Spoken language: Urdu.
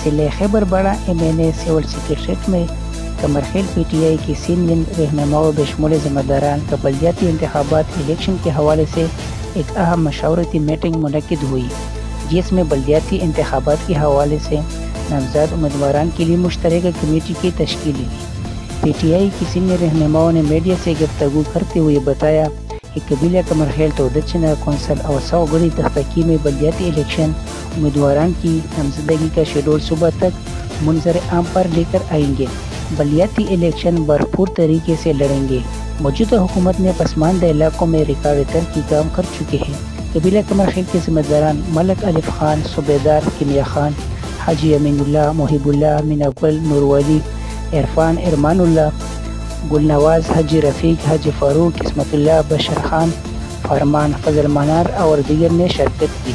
ضلع خیبر باڑہ MNA سول سیکریٹریٹ میں قمرخیل PTI کی سینئر رہنماؤں بشمول ذمہ داران کا بلدیاتی انتخابات الیکشن کے حوالے سے ایک اہم مشاورتی میٹنگ منعقد ہوئی، جس میں بلدیاتی انتخابات کے حوالے سے نامزد امیدواران کے لیے مشترکہ کمیٹی کی تشکیل ہوئی۔ PTI کی سینئر رہنماؤں نے میڈیا سے گفتگو کرتے ہوئے بتایا کہ قبیلہ قمرخیل تو دچنا کونسل اور 100 گڑی تختکی میں بلدیاتی الیکشن امیدواران کی نامزدگی کا شیڈول صبح تک منظر عام پر لے کر آئیں گے۔ بلدیاتی الیکشن بھرپور طریقے سے لڑیں گے۔ موجودہ حکومت نے پسماندہ علاقوں میں ریکارڈ ترقی کام کر چکے ہیں۔ قبیلہ قمرخیل کے ذمہ داران ملک الف خان، صوبیدار کیمیا خان، حاجی امین اللہ، محب اللہ، مین اول، نور ولی، عرفان، ارمان اللہ، گل نواز، حاجی رفیق، حاجی فاروق، قسمت اللہ، بشر خان، فرمان، فضل منار اور دیگر نے شرکت کی۔